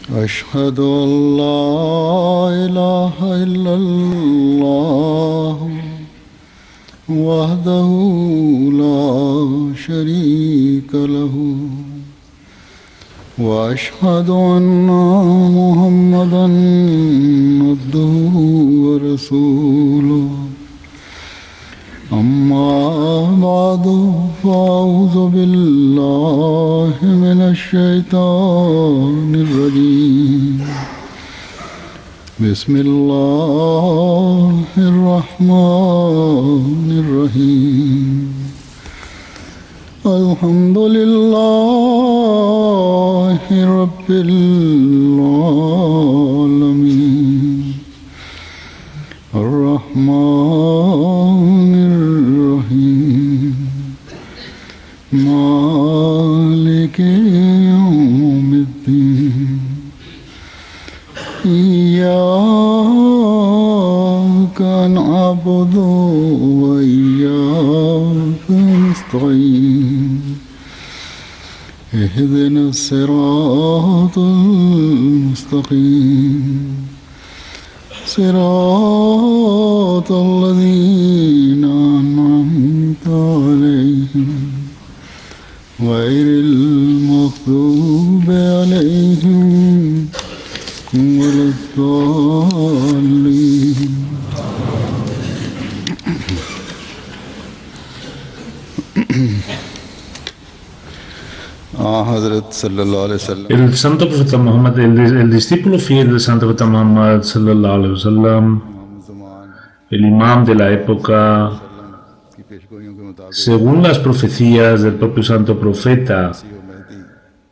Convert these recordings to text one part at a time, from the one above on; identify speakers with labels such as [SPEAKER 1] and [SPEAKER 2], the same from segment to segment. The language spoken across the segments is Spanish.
[SPEAKER 1] أشهد أن لا إله إلا الله وحده لا شريك له وأشهد أن محمدا عبده ورسوله أما بعد فأعوذ بالله من الشيطان الرجيم بسم الله الرحمن الرحيم الحمد لله رب العالمين الرحمن الرحيم مالك يوم الدين إياك نعبد وإياك نستعين اهدنا الصراط المستقيم صراط الذين أنعمت عليهم غير المغضوب عليهم ولا الضالين
[SPEAKER 2] El santo profeta Muhammad, el discípulo fiel del santo profeta Muhammad sallallahu alaihi wasallam, el imam de la época, según las profecías del propio santo profeta,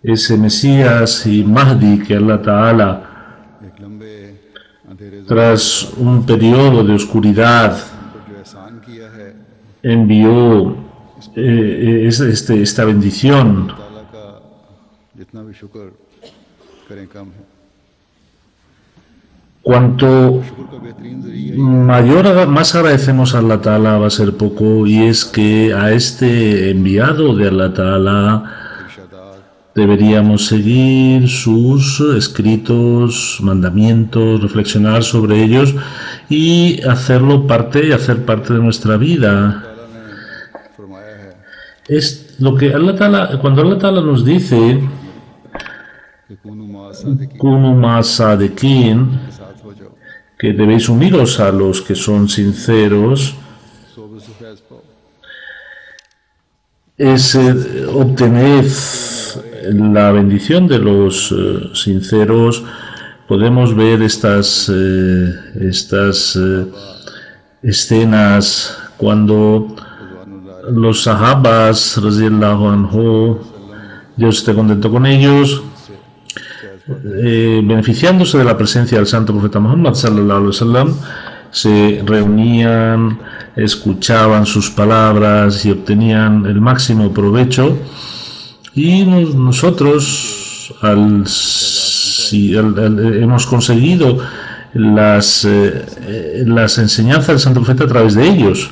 [SPEAKER 2] ese Mesías y Mahdi que Allah Ta'ala, tras un periodo de oscuridad, envió esta bendición. Cuanto más agradecemos a Allah Ta'ala va a ser poco, y es que a este enviado de Allah Ta'ala deberíamos seguir sus escritos, mandamientos, reflexionar sobre ellos y hacer parte de nuestra vida. Es lo que Allah Ta'ala, cuando Allah Ta'ala nos dice Kunu ma sadiqin, que debéis uniros a los que son sinceros, es obtener la bendición de los sinceros. Podemos ver estas escenas cuando los sahabas, radiyallahu anhu, Dios esté contento con ellos, beneficiándose de la presencia del santo profeta Muhammad sallallahu alaihi wasallam, se reunían, escuchaban sus palabras y obtenían el máximo provecho. Y nosotros hemos conseguido las enseñanzas del santo profeta a través de ellos.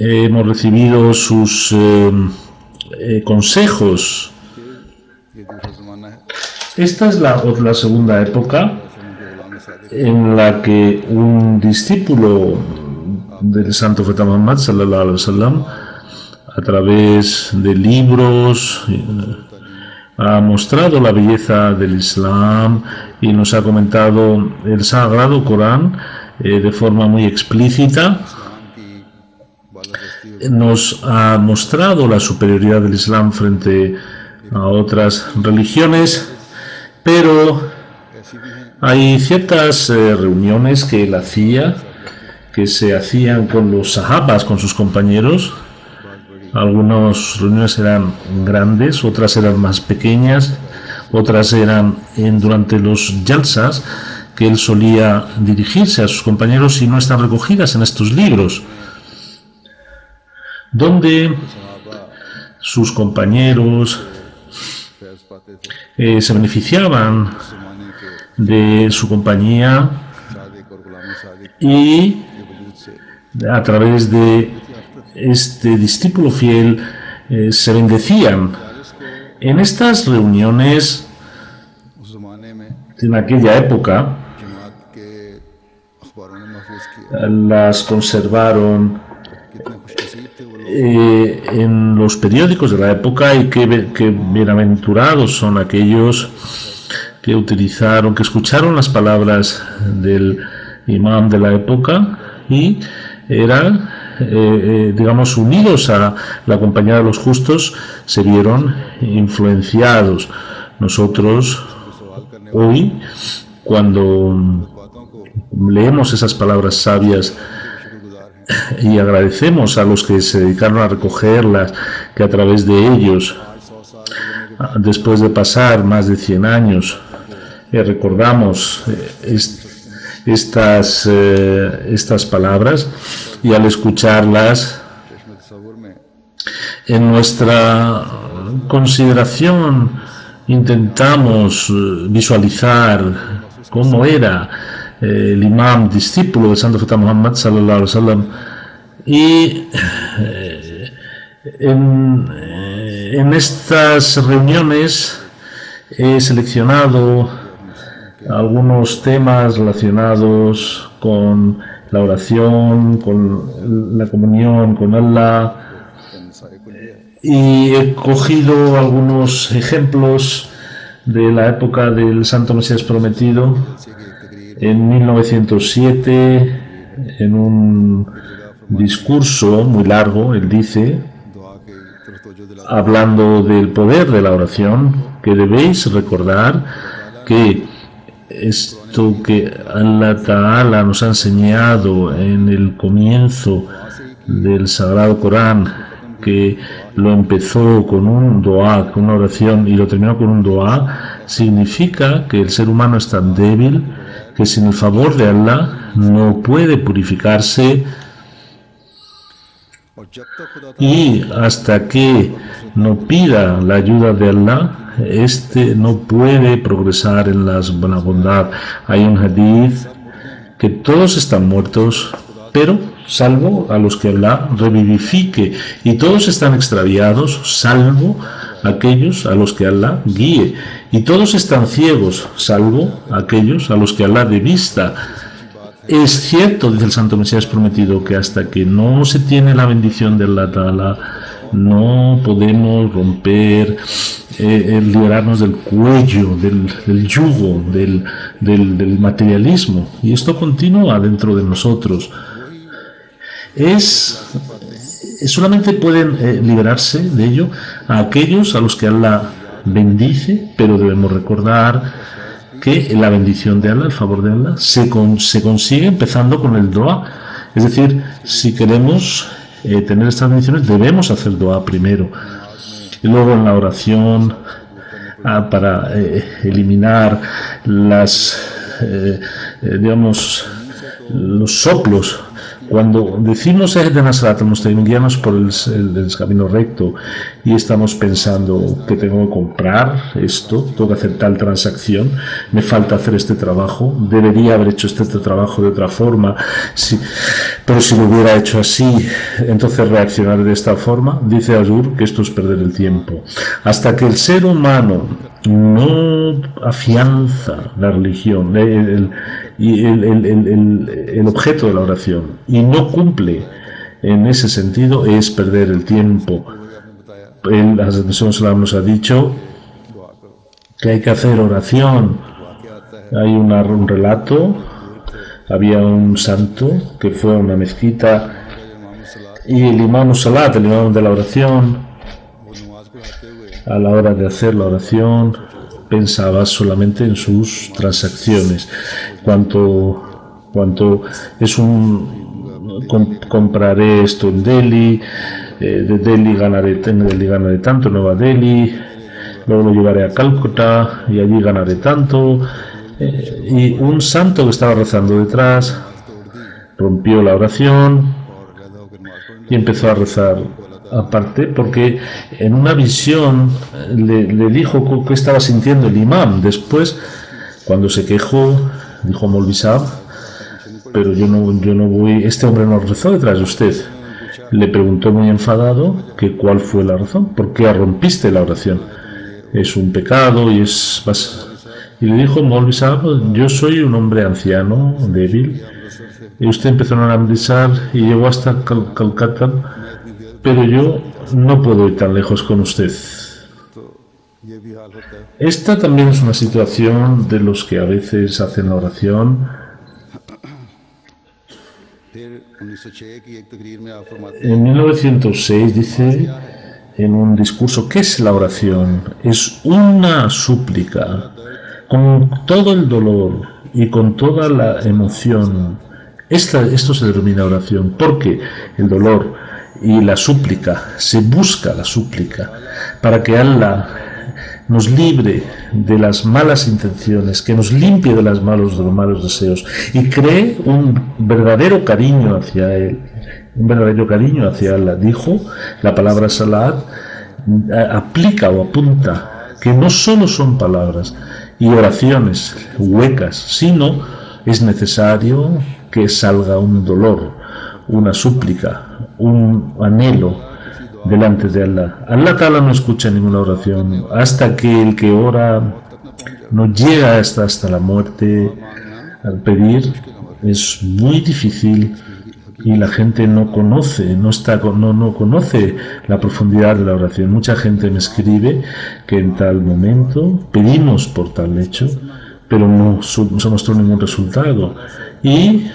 [SPEAKER 2] Hemos recibido sus consejos. Esta es la segunda época en la que un discípulo del santo profeta Muhammad sallallahu alaihi wasallam, a través de libros, ha mostrado la belleza del Islam y nos ha comentado el Sagrado Corán de forma muy explícita. Nos ha mostrado la superioridad del Islam frente a otras religiones, pero hay ciertas reuniones que él hacía, que se hacían con los sahabas, con sus compañeros. Algunas reuniones eran grandes, otras eran más pequeñas, otras eran durante los jalsas, que él solía dirigirse a sus compañeros y no están recogidas en estos libros, donde sus compañeros se beneficiaban de su compañía y a través de este discípulo fiel se bendecían. En estas reuniones,
[SPEAKER 1] उस ज़माने में
[SPEAKER 2] en aquella época,
[SPEAKER 1] जमात के अखबारों ने महफूज किए।
[SPEAKER 2] las conservaron
[SPEAKER 1] कितने खुशनसीब थे वो लोग।
[SPEAKER 2] en los periódicos de la época, y que bienaventurados son aquellos que utilizaron, que escucharon las palabras del imam de la época y eran, digamos, unidos a la compañía de los justos, se vieron influenciados. Nosotros hoy, cuando leemos esas palabras sabias y agradecemos a los que se dedicaron a recogerlas, que a través de ellos, después de pasar más de 100 años, recordamos estas palabras, y al escucharlas en nuestra consideración intentamos visualizar cómo era el imam discípulo del Santo Profeta Muhammad sallallahu alaihi wasallam, y en estas reuniones he seleccionado algunos temas relacionados con la oración, con la comunión con Allah, y he cogido algunos ejemplos de la época del Santo Mesías Prometido. En 1907, en un discurso muy largo, él dice, hablando del poder de la oración, que debéis recordar que esto que Allah Ta'ala nos ha enseñado en el comienzo del Sagrado Corán, que lo empezó con un dua, con una oración, y lo terminó con un dua, significa que el ser humano es tan débil que sin el favor de Allah no puede purificarse, y hasta que no pida la ayuda de Allah, no puede progresar en la bondad. Hay un hadith que todos están muertos, pero salvo a los que Allah revivifique, y todos están extraviados, salvo aquellos a los que Allah guíe, y todos están ciegos, salvo aquellos a los que Allah dé vista. Es cierto, dice el Santo Mesías Prometido, que hasta que no se tiene la bendición de Allah Ta'ala, no podemos romper, liberarnos del cuello, del yugo, del materialismo, y esto continúa dentro de nosotros. Solamente pueden liberarse de ello a aquellos a los que Allah bendice, pero debemos recordar que la bendición de Allah, el favor de Allah, se consigue empezando con el dua. Es decir, si queremos tener estas bendiciones, debemos hacer dua primero, y luego en la oración para eliminar los soplos. Cuando decimos guíanos por el camino recto, y estamos pensando que tengo que comprar esto, tengo que hacer tal transacción, me falta hacer este trabajo, debería haber hecho este trabajo de otra forma, pero si lo hubiera hecho así, entonces reaccionaré de esta forma. Dice Azur que esto es perder el tiempo. Hasta que el ser humano no afianza la religión, el objeto de la oración, y no cumple en ese sentido, es perder el tiempo. El Hazrat nos ha dicho que hay que hacer oración. Hay un relato, había un santo que fue a una mezquita, y el imam salat, el imam de la oración, a la hora de hacer la oración pensaba solamente en sus transacciones, cuánto es compraré esto en Delhi, de Delhi ganaré tanto, Nueva Delhi, luego lo llevaré a Calcuta y allí ganaré tanto. Y un santo que estaba rezando detrás rompió la oración y empezó a rezar aparte, porque en una visión le dijo qué estaba sintiendo el imam. Después, cuando se quejó, dijo Molvi Saab, pero yo no voy, este hombre no rezó detrás de usted. Le preguntó muy enfadado que cuál fue la razón, por qué rompiste la oración. es un pecado y es... Y le dijo Maulvi Sahab, yo soy un hombre anciano, débil, y usted empezó a analizar y llegó hasta Calcuta, pero yo no puedo ir tan lejos con usted. Esta también es una situación de los que a veces hacen la oración. En 1906 dice en un discurso, ¿qué es la oración? Es una súplica con todo el dolor y con toda la emoción. Esto se denomina oración porque el dolor y la súplica, se busca la súplica para que Allah nos libre de las malas intenciones, que nos limpie de los malos deseos y cree un verdadero cariño hacia Él, un verdadero cariño hacia Allah. Dijo la palabra salat, aplica o apunta que no solo son palabras y oraciones huecas, sino es necesario que salga un dolor, una súplica, un anhelo delante de Allah. Allah Ta'ala no escucha ninguna oración hasta que el que ora no llega hasta la muerte al pedir. Es muy difícil y la gente no conoce, no conoce la profundidad de la oración. Mucha gente me escribe que en tal momento pedimos por tal hecho, pero no se mostró ningún resultado y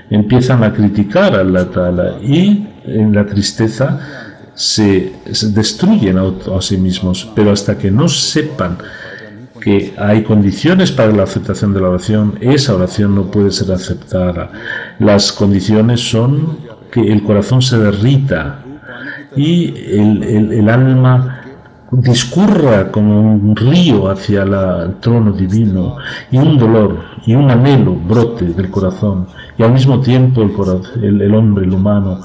[SPEAKER 2] empiezan a criticar a Allah Ta'ala y en la tristeza se destruyen a sí mismos, pero hasta que no sepan que hay condiciones para la aceptación de la oración, esa oración no puede ser aceptada. Las condiciones son que el corazón se derrita y el alma discurra como un río hacia el trono divino y un dolor y un anhelo brote del corazón y al mismo tiempo el hombre, el humano,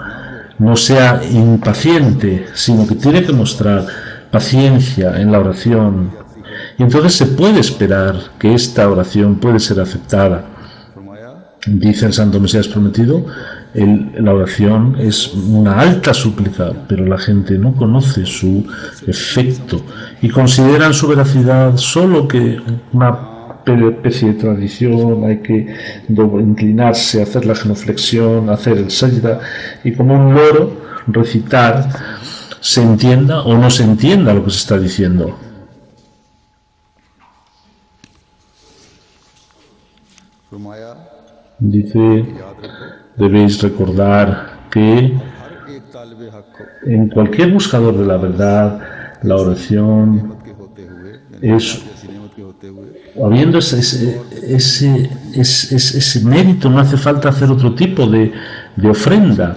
[SPEAKER 2] no sea impaciente, sino que tiene que mostrar paciencia en la oración. Y entonces se puede esperar que esta oración puede ser aceptada. Dice el Santo Mesías Prometido, la oración es una alta súplica, pero la gente no conoce su efecto y consideran su veracidad solo que una especie de tradición, hay que inclinarse, hacer la genuflexión, hacer el sajda y como un loro recitar, se entienda o no se entienda lo que se está diciendo. Dice, debéis recordar que en cualquier buscador de la verdad, la oración es, habiendo ese mérito, no hace falta hacer otro tipo de ofrenda.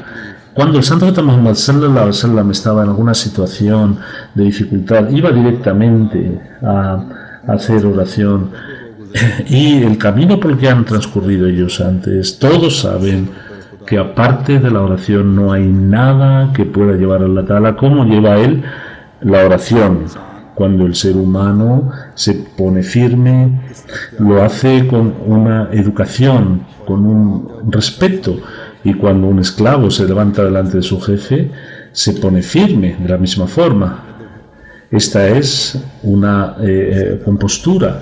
[SPEAKER 2] Cuando el Santo Muhammad sallallahu alaihi wasallam estaba en alguna situación de dificultad, iba directamente a hacer oración. Y el camino por el que han transcurrido ellos antes, todos saben que aparte de la oración no hay nada que pueda llevar a Allah Ta'ala como lleva él la oración. Cuando el ser humano se pone firme, lo hace con una educación, con un respeto, y cuando un esclavo se levanta delante de su jefe, se pone firme de la misma forma. Esta es una compostura.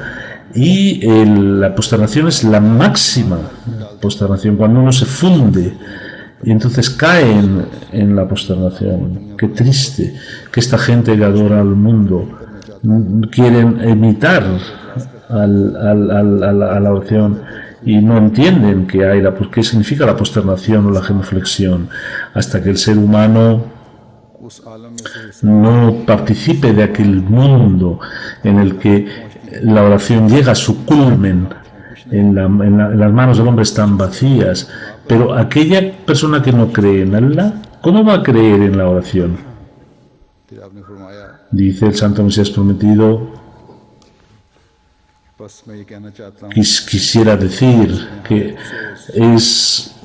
[SPEAKER 2] Y la posternación es la máxima posternación, cuando uno se funde y entonces cae en la posternación. Qué triste que esta gente que adora al mundo quieren imitar a la oración y no entienden qué significa la posternación o la genuflexión, hasta que el ser humano no participe de aquel mundo en el que la oración llega a su culmen, en las manos del hombre están vacías, pero aquella persona que no cree en Allah, ¿cómo va a creer en la oración? Dice el Santo Mesías Prometido, quisiera decir que es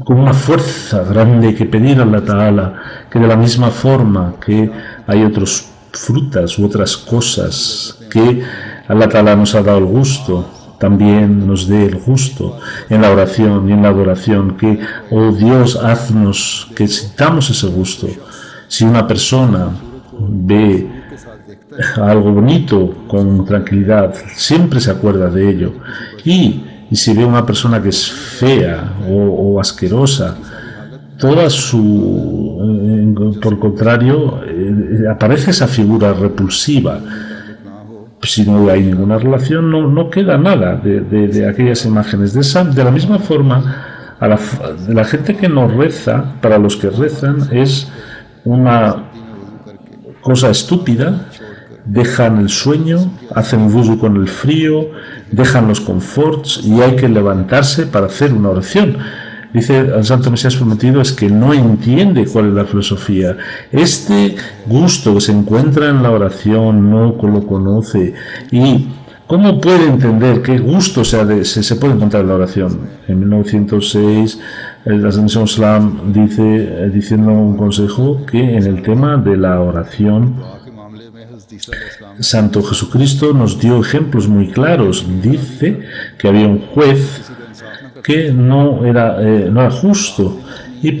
[SPEAKER 2] con una fuerza grande que pedir a Allah Ta'ala que de la misma forma que hay otros frutas u otras cosas que Allah Ta'ala nos ha dado el gusto, también nos dé el gusto en la oración y en la adoración, que, oh Dios, haznos que sintamos ese gusto. Si una persona ve algo bonito, con tranquilidad, siempre se acuerda de ello. Y si ve una persona que es fea o asquerosa, por contrario, aparece esa figura repulsiva. Si no hay ninguna relación, no queda nada de aquellas imágenes. De la misma forma, de la gente que no reza, para los que rezan, es una cosa estúpida. Dejan el sueño, hacen wudu con el frío, dejan los conforts y hay que levantarse para hacer una oración. Dice el Santo Mesías Prometido es que no entiende cuál es la filosofía. Este gusto que se encuentra en la oración no lo conoce. ¿Y cómo puede entender qué gusto se puede encontrar en la oración? En 1906, la Santísimo Islam dice, diciendo un consejo, que en el tema de la oración, Santo Jesucristo nos dio ejemplos muy claros. Dice que había un juez que no era justo y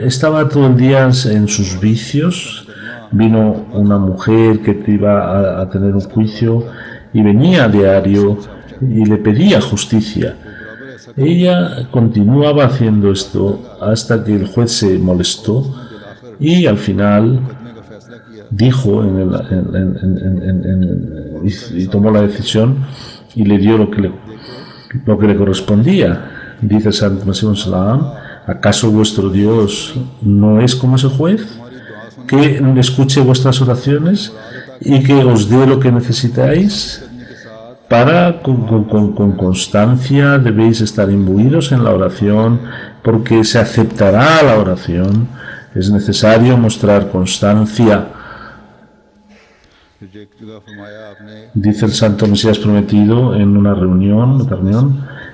[SPEAKER 2] estaba todo el día en sus vicios. Vino una mujer que iba a tener un juicio y venía a diario y le pedía justicia. Ella continuaba haciendo esto hasta que el juez se molestó y al final dijo y tomó la decisión y le dio lo que le correspondía. Dice el Santo Mesías Islam: ¿acaso vuestro Dios no es como ese juez, que escuche vuestras oraciones y que os dé lo que necesitáis? Con constancia debéis estar imbuidos en la oración, porque se aceptará la oración. Es necesario mostrar constancia. Dice el Santo Mesías Prometido en una reunión,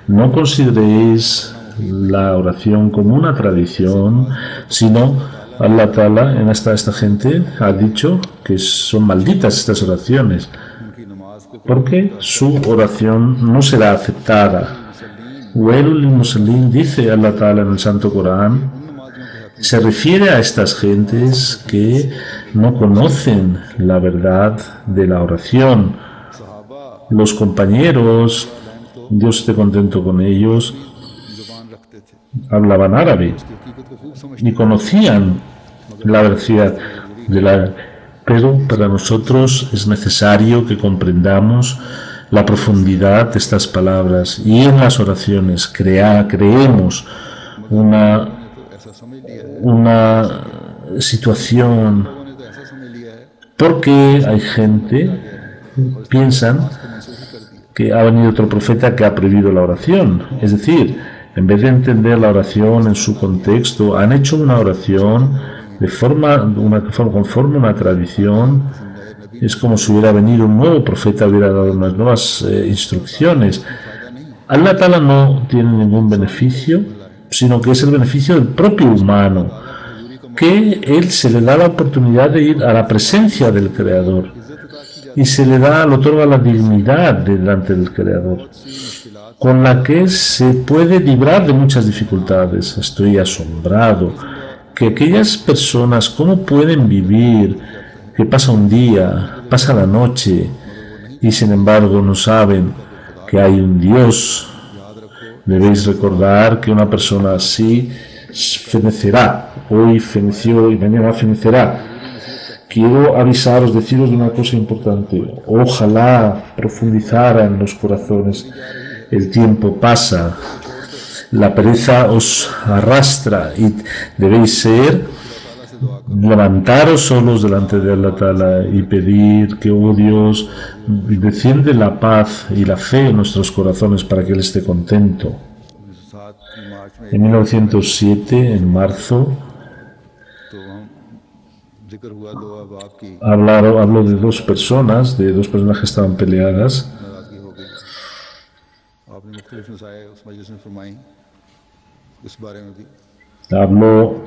[SPEAKER 2] no consideréis la oración como una tradición, sino Allah Ta'ala, esta gente ha dicho que son malditas estas oraciones, porque su oración no será aceptada. Wailul lil musallin, dice Allah Ta'ala en el Santo Corán, se refiere a estas gentes que no conocen la verdad de la oración. Los compañeros, Dios esté contento con ellos, hablaban árabe y conocían la veracidad pero para nosotros es necesario que comprendamos la profundidad de estas palabras, y en las oraciones creemos una situación, porque hay gente piensan que ha venido otro profeta que ha prohibido la oración. Es decir, en vez de entender la oración en su contexto, han hecho una oración conforme una tradición. Es como si hubiera venido un nuevo profeta, hubiera dado unas nuevas instrucciones. Allah Ta'ala no tiene ningún beneficio, sino que es el beneficio del propio humano, que él se le da la oportunidad de ir a la presencia del Creador y le otorga la dignidad delante del Creador, con la que se puede librar de muchas dificultades. Estoy asombrado que aquellas personas, ¿cómo pueden vivir? Que pasa un día, pasa la noche y sin embargo no saben que hay un Dios. Debéis recordar que una persona así fenecerá. Hoy feneció y mañana fenecerá. Quiero avisaros, deciros de una cosa importante. Ojalá profundizara en los corazones. El tiempo pasa, la pereza os arrastra y debéis levantaros solos delante de Allah Ta'ala y pedir que, oh Dios, desciende la paz y la fe en nuestros corazones para que Él esté contento. En 1907, en marzo, hablo de dos personas que estaban peleadas. Habló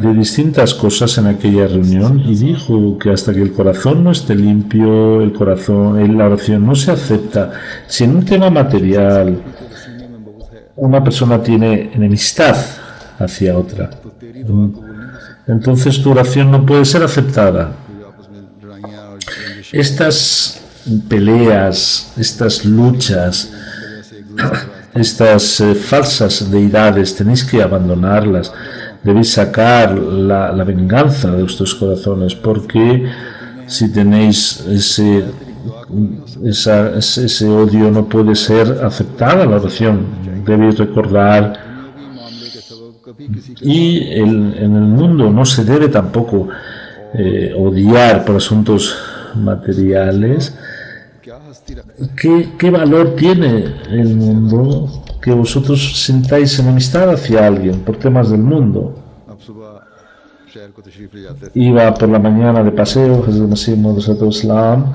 [SPEAKER 2] de distintas cosas en aquella reunión y dijo que hasta que el corazón no esté limpio, la oración no se acepta. Si en un tema material una persona tiene enemistad hacia otra, entonces tu oración no puede ser aceptada. estas peleas, estas luchas, estas falsas deidades, tenéis que abandonarlas. Debéis sacar la venganza de vuestros corazones, porque si tenéis ese odio, no puede ser aceptada la oración. Debéis recordar, y en el mundo no se debe tampoco odiar por asuntos materiales. ¿Qué valor tiene el mundo que vosotros sintáis enemistad hacia alguien por temas del mundo? Iba por la mañana de paseo Hazrat Masih Maud Islam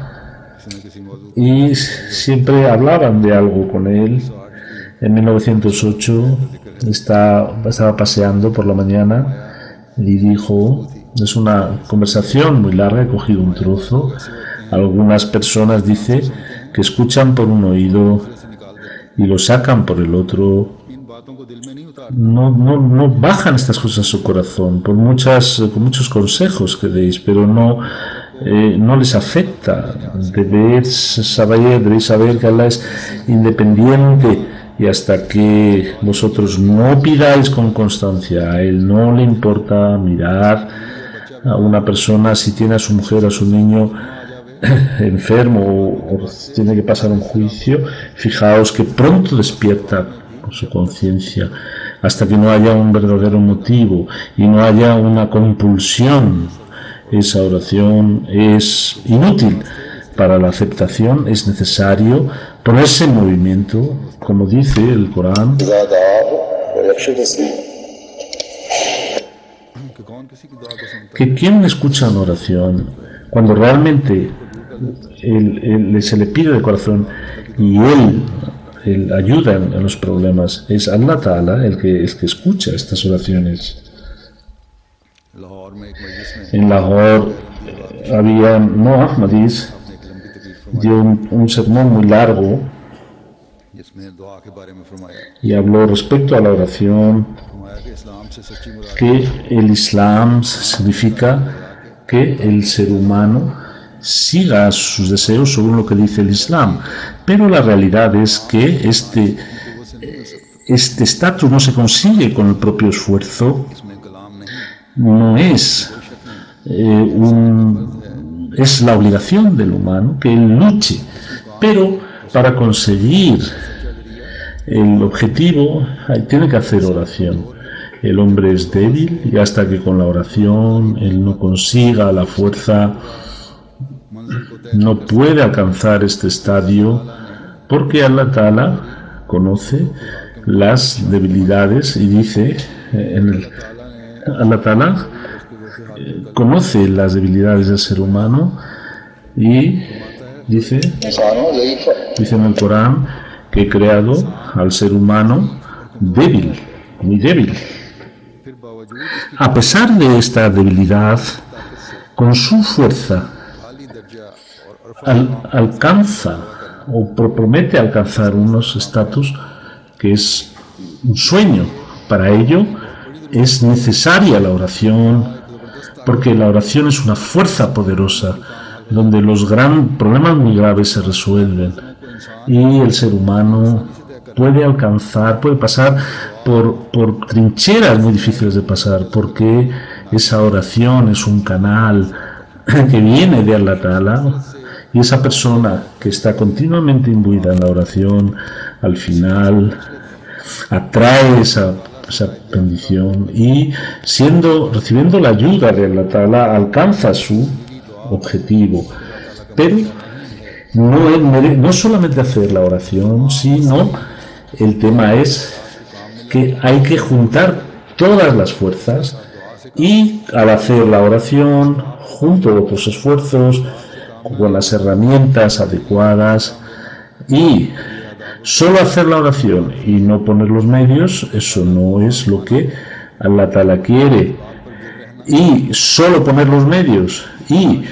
[SPEAKER 2] y siempre hablaban de algo con él. En 1908 estaba paseando por la mañana y dijo, es una conversación muy larga, he cogido un trozo. Algunas personas dicen que escuchan por un oído y lo sacan por el otro. No bajan estas cosas a su corazón con muchos consejos que deis, pero no les afecta. Debéis saber que Allah es independiente, y hasta que vosotros no pidáis con constancia, a Él no le importa mirar a una persona si tiene a su mujer o a su niño enfermo o tiene que pasar un juicio. Fijaos que pronto despierta su conciencia. Hasta que no haya un verdadero motivo y no haya una compulsión, esa oración es inútil. Para la aceptación es necesario ponerse en movimiento, como dice el Corán, que quien escucha una oración cuando realmente se le pide de corazón y él ayuda en los problemas, es Allah Ta'ala el que escucha estas oraciones. En Lahore había Ahmadis, dio un sermón muy largo y habló respecto a la oración, que el Islam significa que el ser humano siga sus deseos según lo que dice el Islam, pero la realidad es que este estatus no se consigue con el propio esfuerzo, no es es la obligación del humano que él luche, pero para conseguir el objetivo tiene que hacer oración. El hombre es débil y hasta que con la oración él no consiga la fuerza, no puede alcanzar este estadio, porque Allah Ta'ala conoce las debilidades y dice, Allah Ta'ala conoce las debilidades del ser humano y dice en el Corán que he creado al ser humano débil, muy débil. A pesar de esta debilidad, con su fuerza alcanza o promete alcanzar unos estatus que es un sueño. Para ello es necesaria la oración, porque la oración es una fuerza poderosa donde los problemas muy graves se resuelven y el ser humano puede alcanzar, puede pasar por trincheras muy difíciles de pasar, porque esa oración es un canal que viene de Allah Ta'ala, y esa persona que está continuamente imbuida en la oración al final atrae esa bendición y recibiendo la ayuda de Allah Ta'ala alcanza su objetivo. Pero no solamente hacer la oración, sino el tema es que hay que juntar todas las fuerzas y al hacer la oración junto a otros esfuerzos con las herramientas adecuadas, y solo hacer la oración y no poner los medios, eso no es lo que Allah Ta'ala quiere. Y solo poner los medios y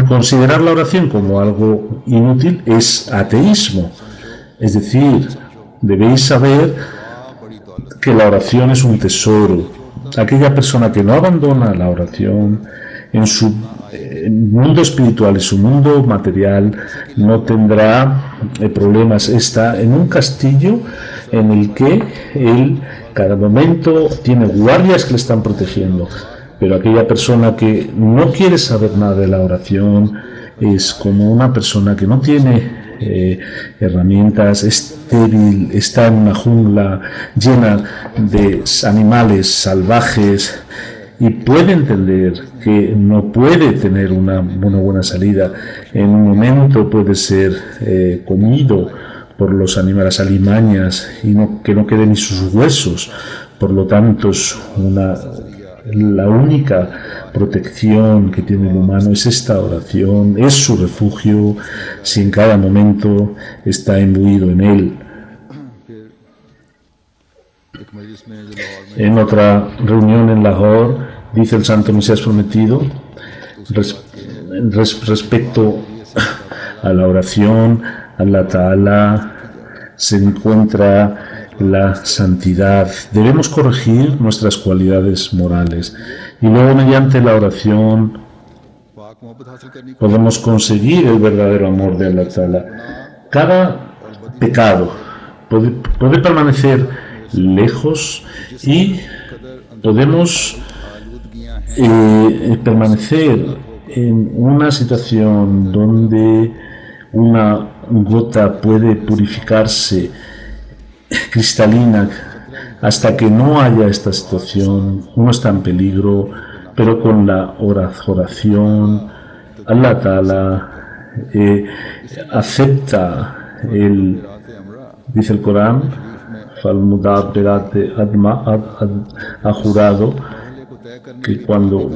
[SPEAKER 2] considerar la oración como algo inútil es ateísmo. Es decir, debéis saber que la oración es un tesoro. Aquella persona que no abandona la oración en su mundo espiritual y su mundo material no tendrá problemas. Está en un castillo en el que él cada momento tiene guardias que le están protegiendo, pero aquella persona que no quiere saber nada de la oración es como una persona que no tiene herramientas, es débil, está en una jungla llena de animales salvajes y puede entender que no puede tener una buena salida. En un momento puede ser comido por los animales alimañas y que no queden ni sus huesos. Por lo tanto, la única protección que tiene el humano es esta oración, es su refugio, si en cada momento está imbuido en él. En otra reunión en Lahore, dice el Santo Mesías Prometido, respecto a la oración, Allah Ta'ala, se encuentra la santidad. Debemos corregir nuestras cualidades morales y luego mediante la oración podemos conseguir el verdadero amor de Allah Ta'ala. Cada pecado puede permanecer lejos y podemos permanecer en una situación donde una gota puede purificarse cristalina. Hasta que no haya esta situación, uno está en peligro, pero con la oración, Allah Ta'ala acepta dice el Corán, ha jurado que cuando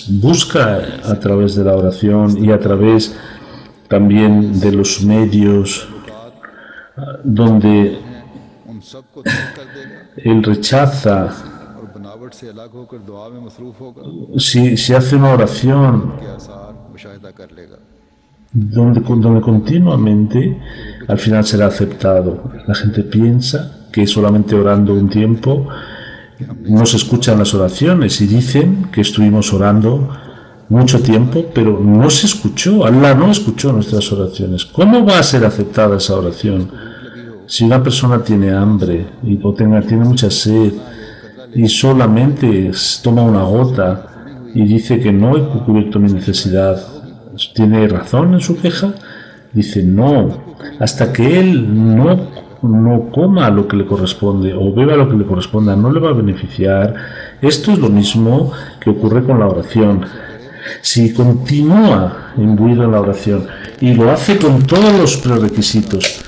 [SPEAKER 2] busca a través de la oración y a través también de los medios donde él rechaza, si hace una oración donde continuamente al final será aceptado. La gente piensa que solamente orando un tiempo no se escuchan las oraciones y dicen que estuvimos orando mucho tiempo, pero no se escuchó. Allah no escuchó nuestras oraciones. ¿Cómo va a ser aceptada esa oración? Si una persona tiene hambre o tiene mucha sed y solamente toma una gota y dice que no he cubierto mi necesidad, ¿tiene razón en su queja? Dice no, hasta que él no coma lo que le corresponde o beba lo que le corresponda, no le va a beneficiar. Esto es lo mismo que ocurre con la oración. Si continúa imbuido en la oración y lo hace con todos los prerequisitos,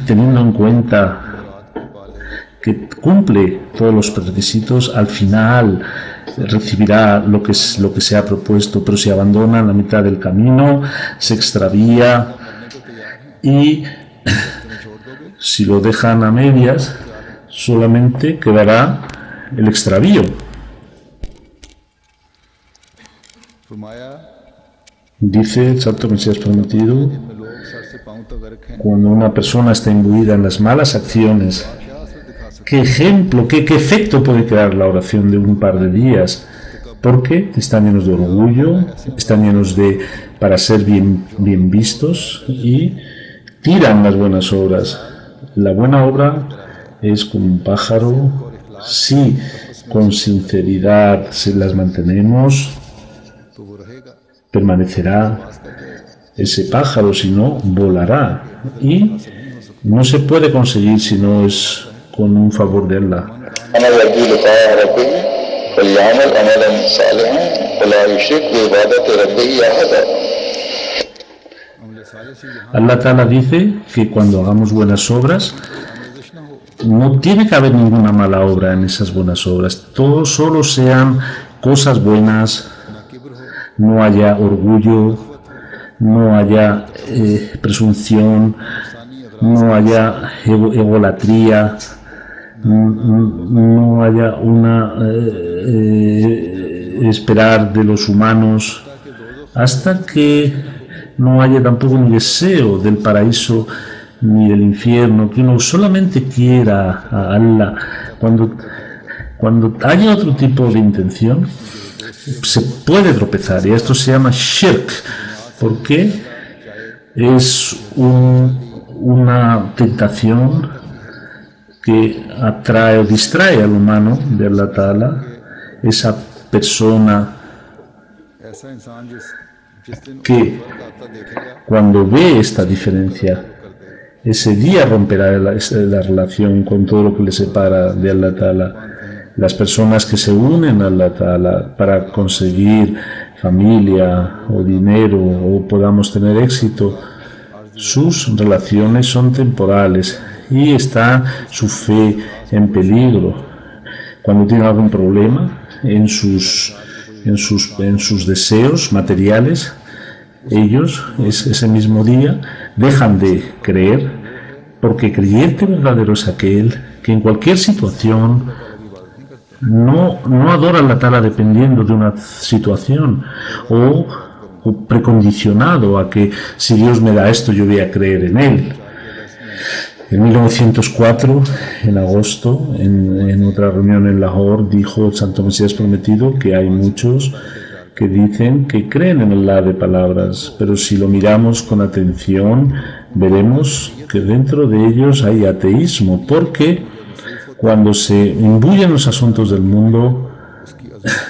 [SPEAKER 2] teniendo en cuenta que cumple todos los requisitos, al final recibirá lo que se ha propuesto, pero si abandona en la mitad del camino, se extravía y si lo dejan a medias, solamente quedará el extravío. Dice el Santo Mesías Prometido, cuando una persona está imbuida en las malas acciones, ¿qué ejemplo, qué efecto puede crear la oración de un par de días? Porque están llenos de orgullo, están llenos para ser bien vistos y tiran las buenas obras. La buena obra es como un pájaro, si con sinceridad se las mantenemos, permanecerá ese pájaro, si no, volará. Y no se puede conseguir si no es con un favor de Allah. Allah Ta'ala dice que cuando hagamos buenas obras, no tiene que haber ninguna mala obra en esas buenas obras. Todo solo sean cosas buenas, no haya orgullo, no haya presunción, no haya egolatría, no haya esperar de los humanos, hasta que no haya tampoco ni deseo del paraíso ni del infierno, que uno solamente quiera a Allah. Cuando haya otro tipo de intención, se puede tropezar, y esto se llama shirk, porque es una tentación que atrae o distrae al humano de Allah Ta'ala, esa persona que cuando ve esta diferencia, ese día romperá la relación con todo lo que le separa de Allah Ta'ala. Las personas que se unen a Allah Ta'ala para conseguir familia o dinero o podamos tener éxito, sus relaciones son temporales y está su fe en peligro. Cuando tienen algún problema en sus deseos materiales, ellos ese mismo día dejan de creer, porque creyente verdadero es aquel que en cualquier situación no adora a Allah Ta'ala dependiendo de una situación o precondicionado a que si Dios me da esto yo voy a creer en Él. En 1904, en agosto, en otra reunión en Lahore, dijo el Santo Mesías Prometido que hay muchos que dicen que creen en Allah de palabras, pero si lo miramos con atención, veremos que dentro de ellos hay ateísmo, porque cuando se imbuyen los asuntos del mundo,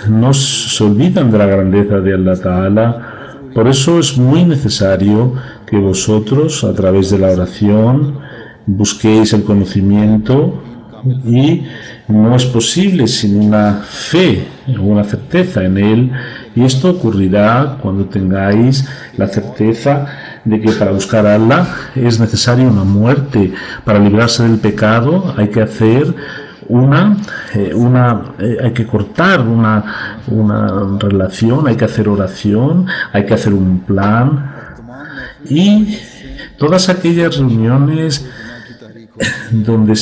[SPEAKER 2] no se olvidan de la grandeza de Allah Ta'ala. Por eso es muy necesario que vosotros, a través de la oración, busquéis el conocimiento, y no es posible sin una fe o una certeza en él, y esto ocurrirá cuando tengáis la certeza de que para buscar a Allah es necesaria una muerte. Para librarse del pecado hay que hacer hay que cortar una relación, hay que hacer oración, hay que hacer un plan, y todas aquellas reuniones donde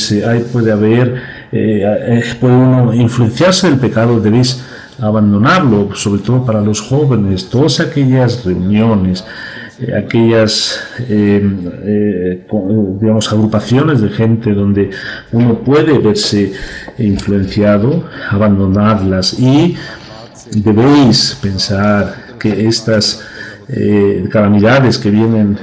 [SPEAKER 2] puede uno influenciarse del pecado, debéis abandonarlo, sobre todo para los jóvenes. Todas aquellas reuniones, aquellas agrupaciones de gente donde uno puede verse influenciado, abandonarlas, y debéis pensar que estas calamidades que vienen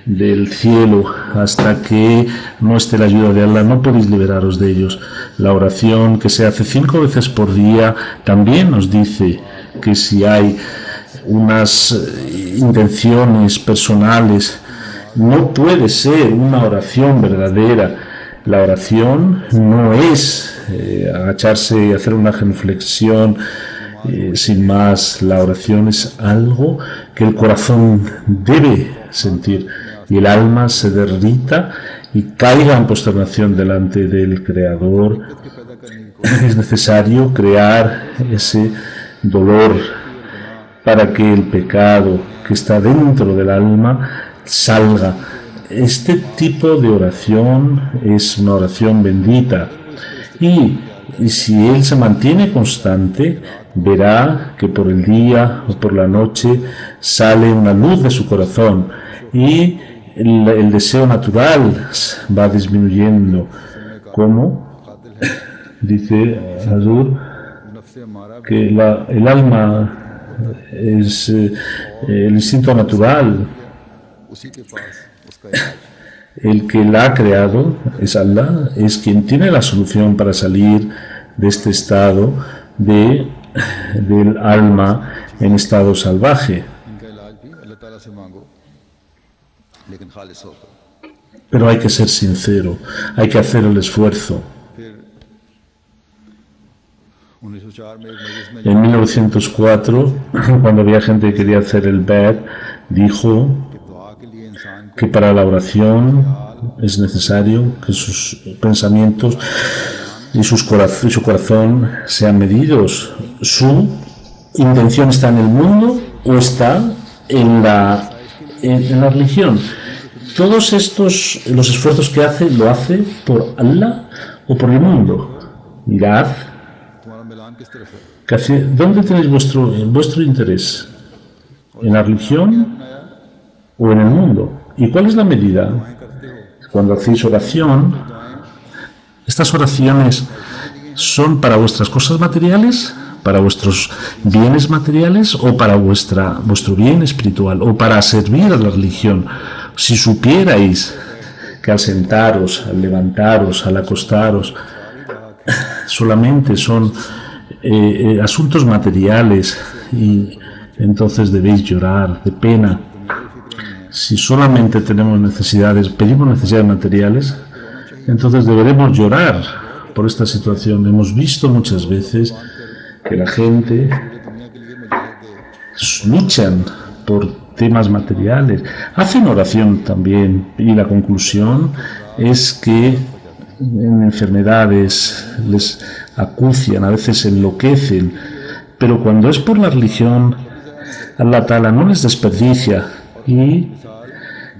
[SPEAKER 2] del cielo, hasta que no esté la ayuda de Allah, no podéis liberaros de ellos. La oración que se hace 5 veces por día también nos dice que si hay unas intenciones personales, no puede ser una oración verdadera. La oración no es agacharse y hacer una genuflexión sin más. La oración es algo que el corazón debe sentir, y el alma se derrita y caiga en posternación delante del Creador. Es necesario crear ese dolor para que el pecado que está dentro del alma salga. Este tipo de oración es una oración bendita, y si él se mantiene constante, verá que por el día o por la noche sale una luz de su corazón, y el deseo natural va disminuyendo. Como dice Hazur, que el alma es el instinto natural. El que la ha creado es Allah, es quien tiene la solución para salir de este estado del alma en estado salvaje. Pero hay que ser sincero, hay que hacer el esfuerzo. En 1904, cuando había gente que quería hacer el Bed, dijo que para la oración es necesario que sus pensamientos y su corazón sean medidos. ¿Su intención está en el mundo o está en la religión? Todos los esfuerzos que hace, ¿lo hace por Allah o por el mundo? Mirad, ¿dónde tenéis vuestro interés? ¿En la religión o en el mundo? ¿Y cuál es la medida? Cuando hacéis oración, ¿estas oraciones son para vuestras cosas materiales ¿Para vuestros bienes materiales o para vuestro bien espiritual o para servir a la religión? Si supierais que al sentaros, al levantaros, al acostaros, solamente son asuntos materiales y entonces debéis llorar de pena. Si solamente tenemos necesidades, pedimos necesidades materiales, entonces deberemos llorar por esta situación. Hemos visto muchas veces que la gente luchan por temas materiales, hacen oración también, y la conclusión es que en enfermedades les acucian, a veces enloquecen, pero cuando es por la religión, Allah Ta'ala no les desperdicia, y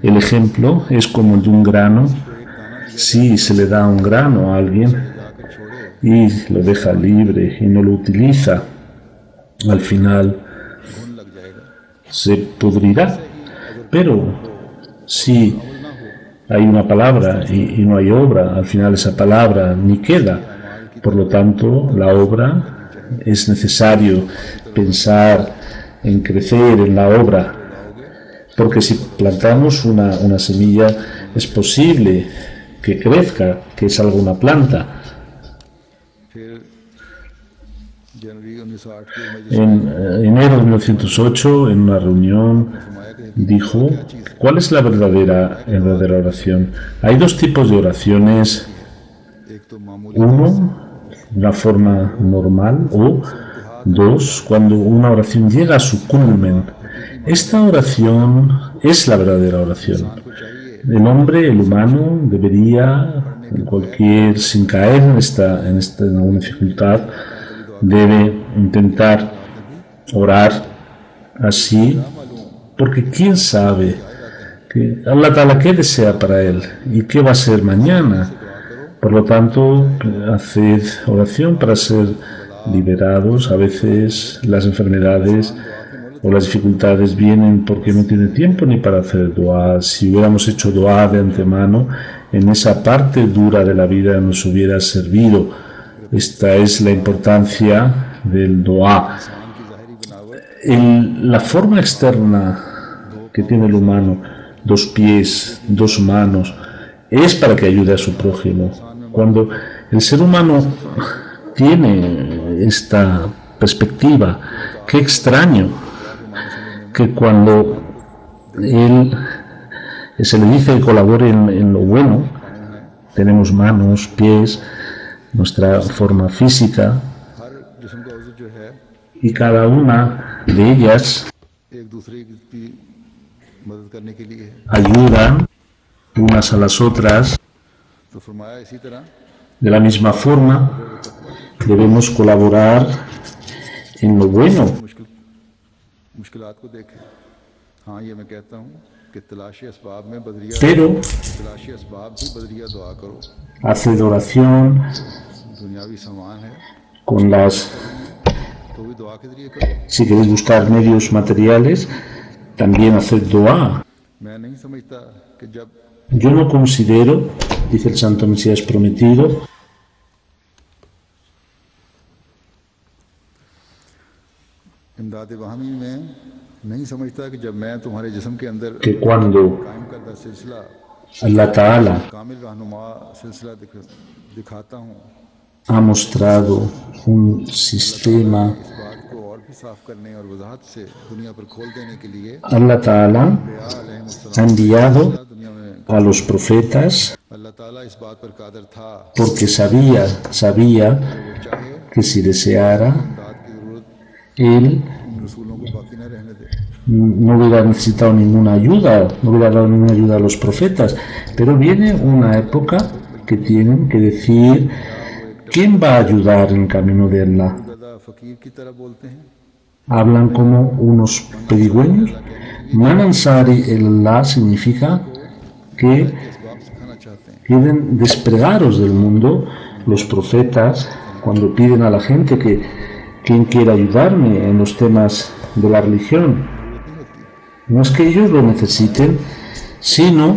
[SPEAKER 2] el ejemplo es como el de un grano. Si se le da un grano a alguien y lo deja libre y no lo utiliza, al final se pudrirá. Pero si hay una palabra y no hay obra, al final esa palabra ni queda. Por lo tanto, la obra, es necesario pensar en crecer en la obra, porque si plantamos una semilla, es posible que crezca, que salga una planta. En enero de 1908, en una reunión, dijo: ¿cuál es la verdadera oración? Hay dos tipos de oraciones. Uno, una forma normal, o dos, cuando una oración llega a su culmen. Esta oración es la verdadera oración. El hombre, el humano, debería, sin caer en alguna dificultad, debe intentar orar así, porque quién sabe que Allah Ta'ala qué desea para él y qué va a ser mañana. Por lo tanto, haced oración para ser liberados. A veces las enfermedades o las dificultades vienen porque no tiene tiempo ni para hacer dua. Si hubiéramos hecho dua de antemano, en esa parte dura de la vida nos hubiera servido. Esta es la importancia del dua. La forma externa que tiene el humano, 2 pies, 2 manos, es para que ayude a su prójimo. Cuando el ser humano tiene esta perspectiva, qué extraño que cuando él se le dice que colabore en lo bueno, tenemos manos, pies, nuestra forma física, y cada una de ellas ayudan unas a las otras. De la misma forma, debemos colaborar en lo bueno. Pero haced oración con si queréis buscar medios materiales, también haced dua. Yo no considero, dice el Santo Mesías prometido, que cuando Allah Ta'ala ha mostrado un sistema, Allah Ta'ala ha enviado a los profetas porque sabía que si deseara, él no hubiera necesitado ninguna ayuda, no hubiera dado ninguna ayuda a los profetas. Pero viene una época que tienen que decir quién va a ayudar en el camino de Allah. Hablan como unos pedigüeños. Manansari el Allah significa que quieren despregaros del mundo. Los profetas, cuando piden a la gente que quien quiera ayudarme en los temas de la religión, no es que ellos lo necesiten, sino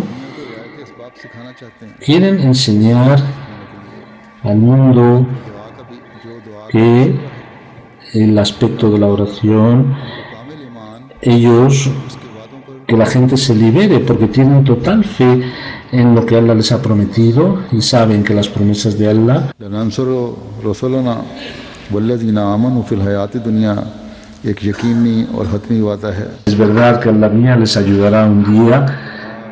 [SPEAKER 2] quieren enseñar al mundo que el aspecto de la oración,
[SPEAKER 1] कामिल ईमान
[SPEAKER 2] ellos,
[SPEAKER 1] उसके वादों पर
[SPEAKER 2] que la gente se libere porque tienen total fe en lo que Allah les ha prometido y saben que las promesas de Allah
[SPEAKER 1] लनंसुर रसूलना वल्लज़ीना आमनू फ़िल हयाति दुनिया एक यकीनी और हतमी वादा है।
[SPEAKER 2] es verdad que Allah mía les ayudará un día.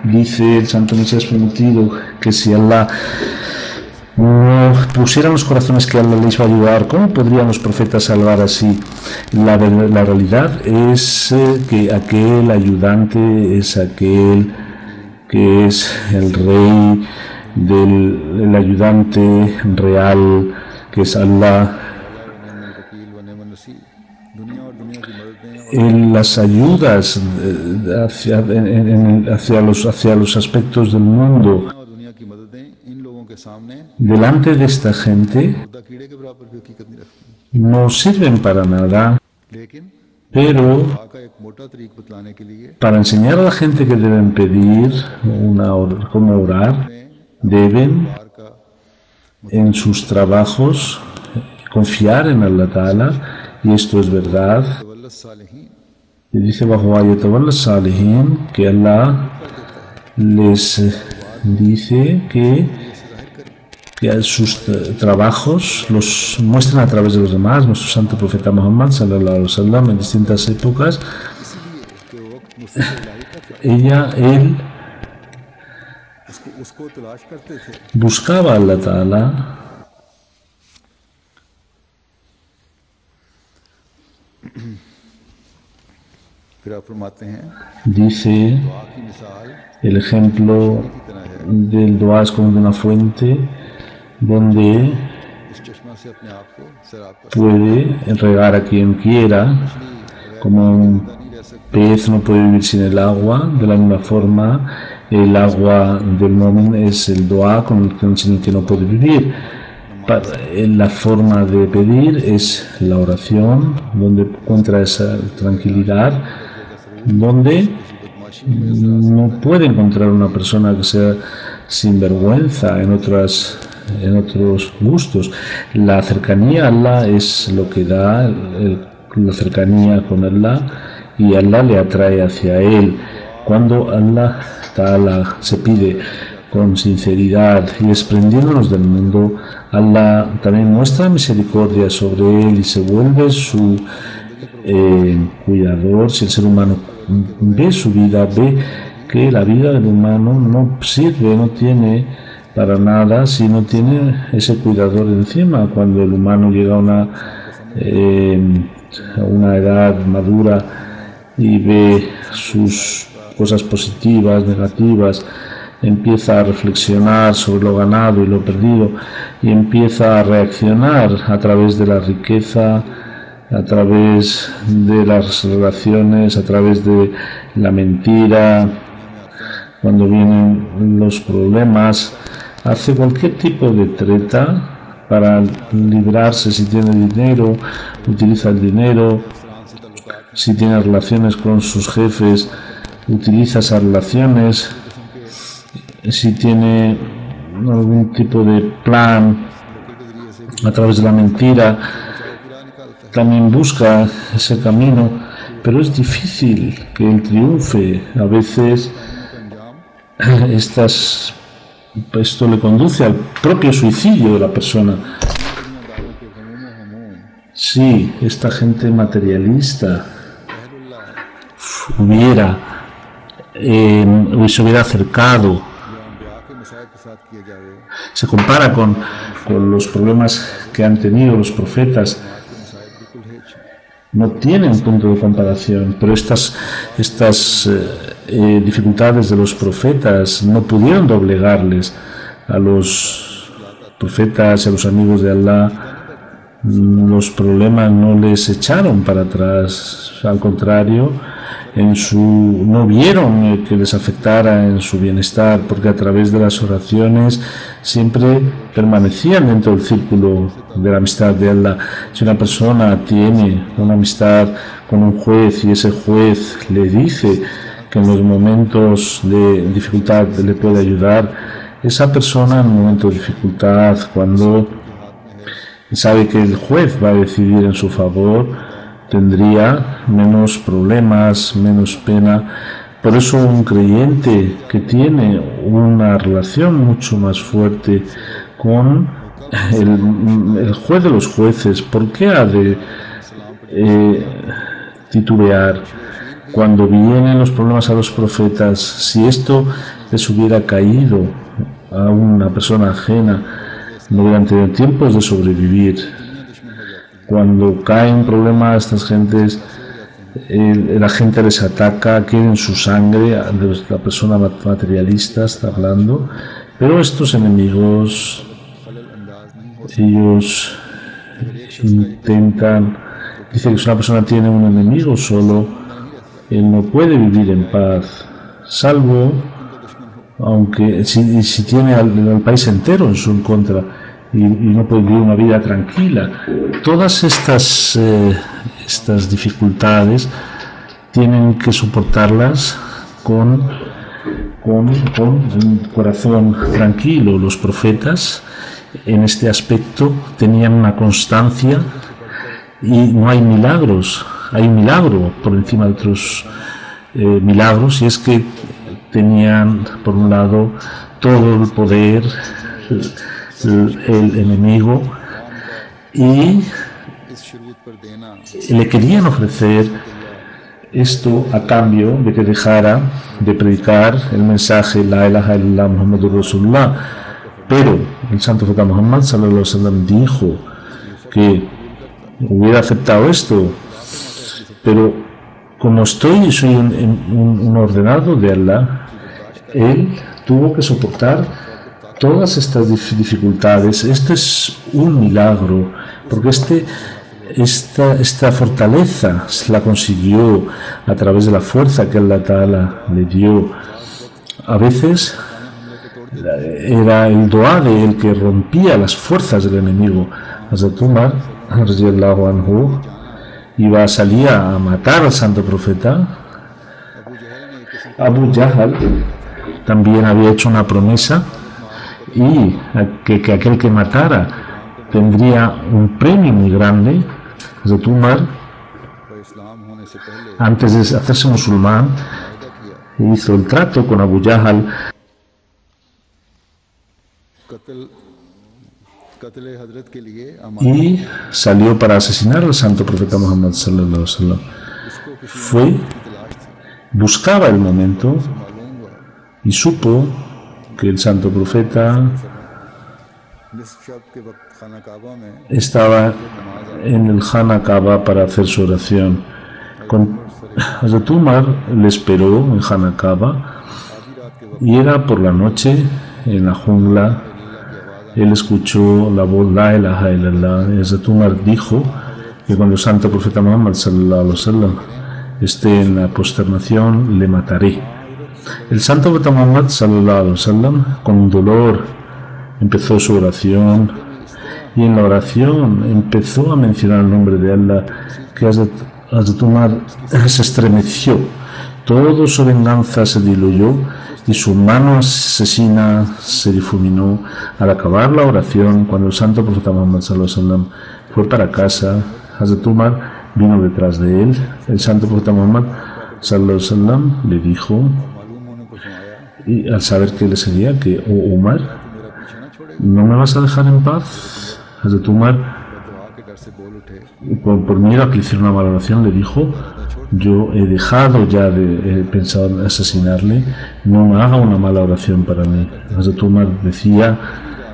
[SPEAKER 2] Dice el Santo Mesías prometido que si Allah no pusieran los corazones que Allah les va a ayudar, ¿cómo podrían los profetas salvar así? La realidad es que aquel ayudante es aquel que es el rey del ayudante real, que es Allah.
[SPEAKER 1] वकील व नेमन नसीर दुनिया और दुनिया की मददें
[SPEAKER 2] En las ayudas hacia los aspectos del mundo,
[SPEAKER 1] और दुनिया की मददें इन लोगों के सामने
[SPEAKER 2] delante de esta gente,
[SPEAKER 1] खुदा कीड़े के बराबर भी हकीकत नहीं रखती,
[SPEAKER 2] no sirven para nada,
[SPEAKER 1] लेकिन
[SPEAKER 2] pero
[SPEAKER 1] दुआ का एक मोटा तरीक बतलाने के लिए
[SPEAKER 2] para enseñar a la gente que deben pedir cómo orar, deben
[SPEAKER 1] बार का
[SPEAKER 2] en sus trabajos confiar en Allah Ta'ala, y esto es verdad.
[SPEAKER 1] तवल्लुस सालिहीन
[SPEAKER 2] Y dice bajo Ayatollah Salihin que Allah les dice que sus trabajos los muestran a través de los demás. Nuestro santo profeta Muhammad sallallahu alaihi wasallam en distintas épocas,
[SPEAKER 1] इसलिए कि वक्त मुस्तक़िल
[SPEAKER 2] él
[SPEAKER 1] उसको तलाश करते थे।
[SPEAKER 2] buscaba a Allah Ta'ala.
[SPEAKER 1] फिर आप फरमाते हैं
[SPEAKER 2] Dice
[SPEAKER 1] दुआ की मिसाल
[SPEAKER 2] el ejemplo del dua es como de una fuente donde
[SPEAKER 1] इस चश्मा से अपने आप को सैराब कर
[SPEAKER 2] puede regar a quien quiera, como un
[SPEAKER 1] नहीं रह सकते।
[SPEAKER 2] pez no puede vivir sin el agua. De la misma forma, el agua del mu'min es el dua sin el que no puede vivir. La forma de pedir es la oración, donde encuentra esa tranquilidad, donde no puede encontrar una persona que sea sin vergüenza en otros gustos. La cercanía a Allah es lo que da la cercanía con Allah, y Allah le atrae hacia él. Cuando Allah Ta'ala se pide con sinceridad y desprendiéndonos del mundo, Allah también muestra misericordia sobre él y se vuelve su cuidador. Si el ser humano ve su vida, ve que la vida del humano no sirve, no tiene para nada si no tiene ese cuidador encima. Cuando el humano llega a una edad madura y ve sus cosas positivas, negativas, empieza a reflexionar sobre lo ganado y lo perdido, y empieza a reaccionar a través de la riqueza, a través de las relaciones, a través de la mentira. Cuando vienen los problemas, hace cualquier tipo de treta para librarse. Si tiene dinero, utiliza el dinero. Si tiene relaciones con sus jefes, utiliza esas relaciones. Si tiene algún tipo de plan a través de la mentira, también busca ese camino, pero es difícil que él triunfe. A veces esto le conduce al propio suicidio de la persona. Si esta gente materialista se hubiera acercado, se compara con los problemas que han tenido los profetas, no tienen punto de comparación, pero estas dificultades de los profetas no pudieron doblegarles a los profetas y a los amigos de Allah. Los problemas no les echaron para atrás, al contrario, no vieron que les afectara en su bienestar, porque a través de las oraciones siempre permanecían dentro del círculo de la amistad de Allah. Si una persona tiene una amistad con un juez y ese juez le dice que en los momentos de dificultad le puede ayudar, esa persona en un momento de dificultad, cuando sabe que el juez va a decidir en su favor, tendría menos problemas, menos pena. Por eso un creyente que tiene una relación mucho más fuerte con el juez de los jueces, ¿por qué ha de titubear cuando vienen los problemas a los profetas? Si esto les hubiera caído a una persona ajena, no hubieran tenido tiempos de sobrevivir. Cuando caen problemas a estas gentes, la gente les ataca, quieren su sangre, la persona materialista está hablando, pero estos enemigos, ellos intentan, dice que si una persona tiene un enemigo solo, él no puede vivir en paz, salvo aunque si tiene al país entero en su contra y no puede vivir una vida tranquila. Todas estas dificultades tienen que soportarlas con un corazón tranquilo. Los profetas en este aspecto tenían una constancia y no hay milagros. Hay un milagro por encima de otros milagros, y es que tenían, por un lado, todo el poder, el enemigo, y le querían ofrecer esto a cambio de que dejara de predicar el mensaje La ilaha illallah Muhammadur Rasulullah. Pero el santo profeta Muhammad sallallahu alaihi wasallam dijo que hubiera aceptado esto, pero como soy un ordenado de Allah, él tuvo que soportar todas estas dificultades. Esto es un milagro, porque esta fortaleza la consiguió a través de la fuerza que Allah Ta'ala le dio. A veces era el dua de él que rompía las fuerzas del enemigo. Hazrat Umar radiyallahu anhu salía a matar al santo profeta. Abu Jahl también había hecho una promesa, y que aquel que matara tendría un premio muy grande. Hazrat Umar, antes de hacerse musulmán, hizo el trato con Abu Jahl y salió para asesinar al santo profeta Muhammad sallallahu alaihi wasallam. Buscaba el momento y supo que el santo profeta estaba en el Khana Kaaba para hacer su oración. Hazrat Umar le esperó en Khana Kaaba, y era por la noche en la jungla. Él escuchó la voz La ilaha illallah. Hazrat Umar dijo que cuando el santo profeta Muhammad sallallahu alaihi wasallam esté en la posternación, le mataré. El santo profeta Muhammad sallallahu alaihi wasallam, con dolor, empezó su oración, y en la oración empezó a mencionar el nombre de Allah, que Hazrat Umar se estremeció, toda su venganza se diluyó y su mano asesina se difuminó. Al acabar la oración, cuando el santo profeta Muhammad sallallahu alaihi wasallam fue para casa, Hazrat Umar vino detrás de él. El santo profeta Muhammad sallallahu alaihi wasallam le dijo, y al saber que le seguía, que Umar, ¿no me vas a dejar en paz? Hazrat Umar, por miedo a que le hiciera una mala oración, le dijo, yo he dejado ya de pensar en asesinarle, no me haga una mala oración para mí. Hazrat Umar decía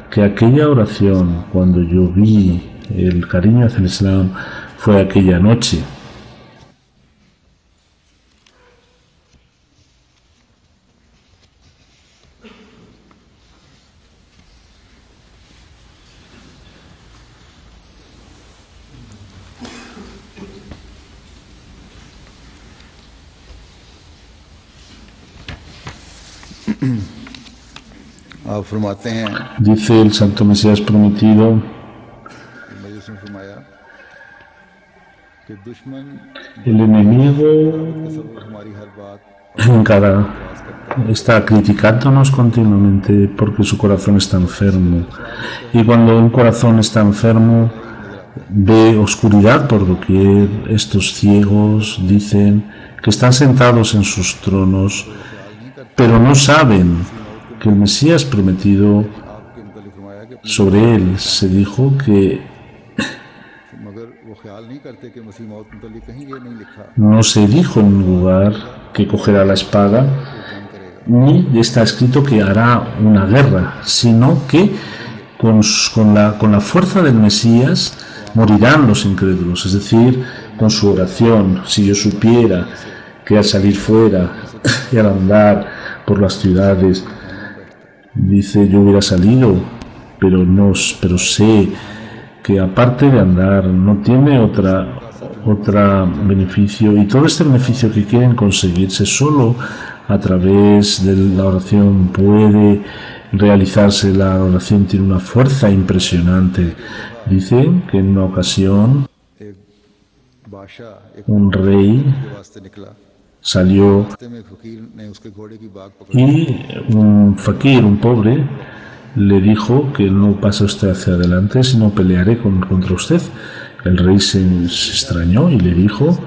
[SPEAKER 2] que aquella oración, cuando yo vi el cariño hacia el Islam, fue aquella noche. Dice el Santo Mesías prometido, el enemigo está criticándonos continuamente porque su corazón está enfermo, y cuando un corazón está enfermo ve oscuridad por doquier. Estos ciegos dicen que están sentados en sus tronos, pero no saben que el Mesías prometido, sobre él se dijo que no se dijo en ningún lugar que cogerá la espada, ni está escrito que hará una guerra, sino que con la fuerza del Mesías morirán los incrédulos, es decir, con su oración. Si yo supiera que al salir fuera y al andar por las ciudades, dice, yo hubiera salido, pero sé que aparte de andar no tiene otra beneficio, y todo este beneficio que quieren conseguirse solo a través de la oración puede realizarse. La oración tiene una fuerza impresionante. Dicen que en una ocasión un rey salió y un fakir, un pobre, le dijo que no pase usted hacia adelante, sino pelearé contra usted. El rey se extrañó y le dijo,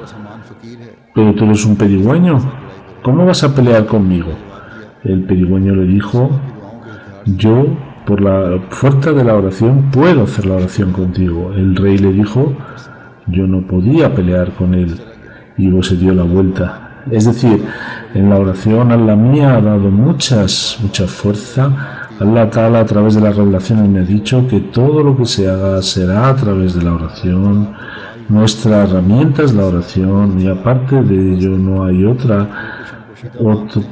[SPEAKER 2] pero tú eres un pedigüeño, ¿cómo vas a pelear conmigo? El pedigüeño le dijo, yo por la fuerza de la oración puedo hacer la oración contigo. El rey le dijo, yo no podía pelear con él, y luego se dio la vuelta. Es decir, en la oración Allah mía ha dado mucha fuerza. Allah Ta'ala a través de las revelaciones me ha dicho que todo lo que se haga será a través de la oración. Nuestra herramienta es la oración, y aparte de ello no hay otra.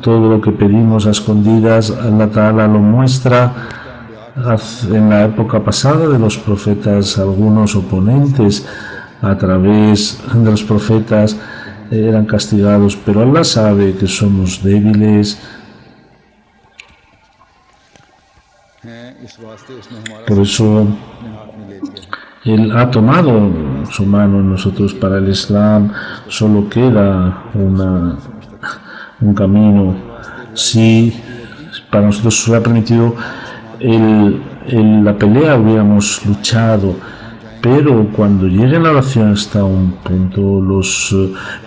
[SPEAKER 2] Todo lo que pedimos a escondidas, Allah Ta'ala lo muestra. En la época pasada de los profetas, algunos oponentes a través de los profetas eran castigados, pero Allah sabe que somos débiles. Por eso Él ha tomado su mano en nosotros. Para el Islam solo queda un camino. Si para nosotros se ha permitido la pelea, hubiéramos luchado, pero cuando llegue la oración hasta un punto, los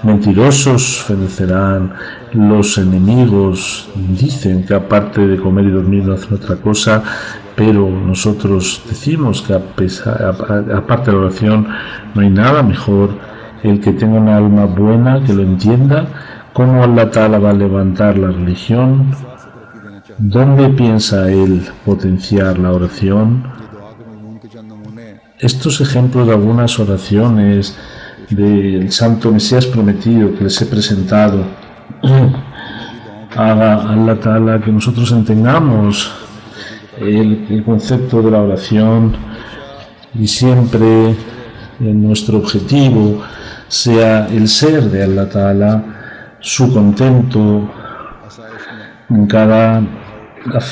[SPEAKER 2] mentirosos fenecerán, los enemigos dicen que aparte de comer y dormir no hacen otra cosa, pero nosotros decimos que aparte de la oración no hay nada mejor. El que tenga una alma buena, que lo entienda, cómo Allah Ta'ala va a levantar la religión, dónde piensa Él potenciar la oración. Estos ejemplos de algunas oraciones del Santo Mesías prometido que les he presentado, haga Allah Ta'ala que nosotros entendamos el concepto de la oración, y siempre nuestro objetivo sea el ser de Allah Ta'ala, su contento en cada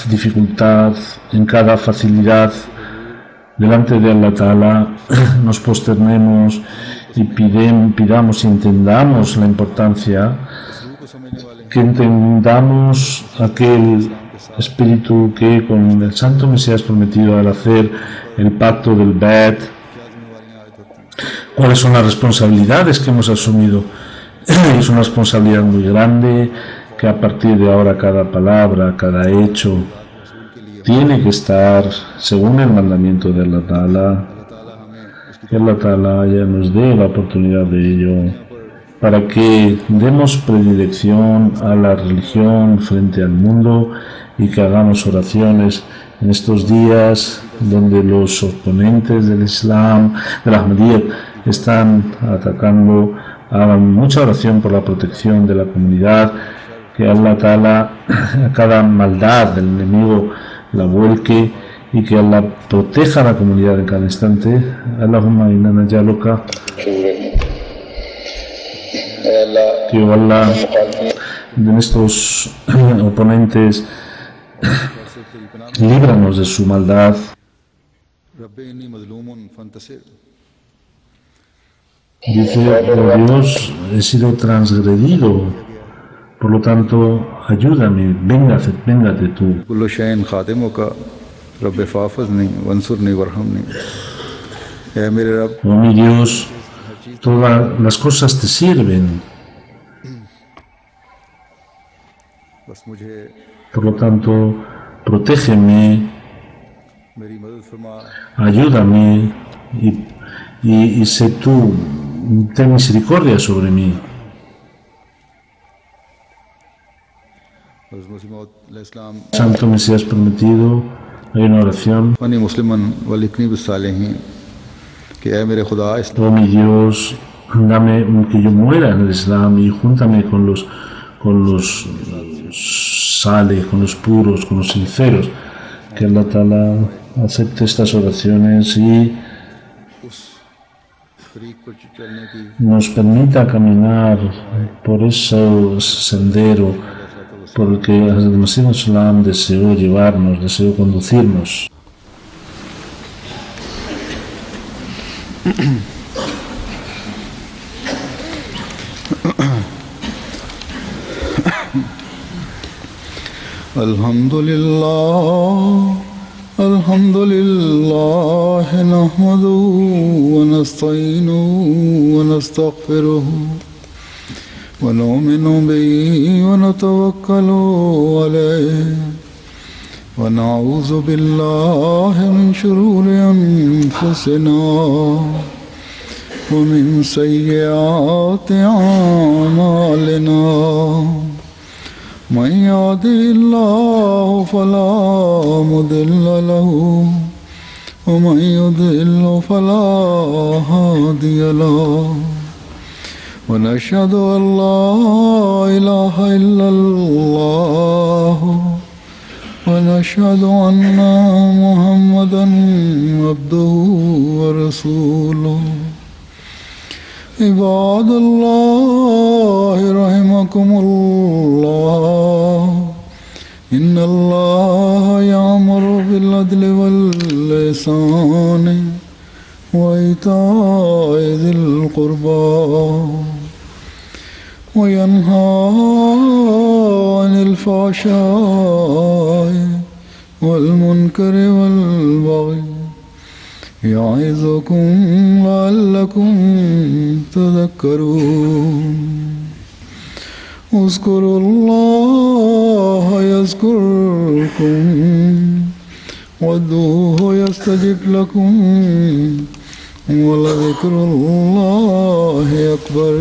[SPEAKER 2] dificultad, en cada facilidad. Delante de Allah Ta'ala nos posternemos y pidamos y entendamos la importancia, que entendamos aquel espíritu que con el Santo Mesías prometido al hacer el pacto del Bait, cuáles son las responsabilidades que hemos asumido. Es una responsabilidad muy grande, que a partir de ahora cada palabra, cada hecho tiene que estar según el mandamiento de Allah Ta'ala. Que Allah Ta'ala ya nos dé la oportunidad de ello, para que demos predilección a la religión frente al mundo, y que hagamos oraciones en estos días donde los oponentes del Islam, de la Ahmadiyya, están atacando. Hagan mucha oración por la protección de la comunidad, que Allah Ta'ala a cada maldad del enemigo la vuelque, y que Allah proteja a la comunidad en cada instante. Allahumma inna najaluka, que Allah, de estos oponentes, líbranos de su maldad. Dice, oh Dios, he sido transgredido, por lo tanto, ayúdame, véngate tú.
[SPEAKER 1] ऐ मेरे रब,
[SPEAKER 2] Oh mi Dios, todas las cosas te sirven.
[SPEAKER 1] बस मुझे
[SPEAKER 2] Por lo tanto, protégeme,
[SPEAKER 1] मेरी मदद फरमा,
[SPEAKER 2] ayúdame y sé tú, ten misericordia sobre mí.
[SPEAKER 1] हज़रत मसीह मौद अलैहिस्सलाम
[SPEAKER 2] Santo me seas prometido. Hay una oración.
[SPEAKER 1] Funny मुस्लिमन वलिकनी बिस्सालिहीन कि ऐ मेरे खुदा इस
[SPEAKER 2] Oh mi Dios, dame que yo muera en el Islam y júntame con los sales, con los puros, con los sinceros. Que Allah Ta'ala acepte estas oraciones y
[SPEAKER 1] तरीक़ पर चलने की
[SPEAKER 2] nos permita caminar por ese sendero por el que el Mesías Islam deseó llevarnos, deseó conducirnos.
[SPEAKER 1] अल्हम्दुलिल्लाह नहमदुहु व नस्तईनुहु व नस्तगफिरुहु व नुमिनु बिही व नतवक्कलु अलैहि व नऊज़ु बिल्लाहि मिन शुरूरि अनफुसिना व मिन सय्यिआति अमालिना मन यहदिहिल्लाहु फला मुदिल्ल लहु व मन युद्लिल्हु फला हादिय लहु व नशहदु अन ला इलाहा इल्लल्लाह व नशहदु अन्ना मुहम्मदन अब्दुहु व रसूलुहु इबादल्लाह रहमकुमुल्लाह इन्नल्लाह यामुरु बिल अदलि वल इहसानि व इताइ ज़िल क़ुर्बा व यन्हा अनिल फ़हशाइ वल मुनकरि वल बग़य यअज़ुकुम लअल्लकुम तज़क्करून उज़्कुरुल्लाह यज़्कुरुकुम वद्दूहु यस्तजिब लकुम व लज़िक्रुल्लाहि अकबर।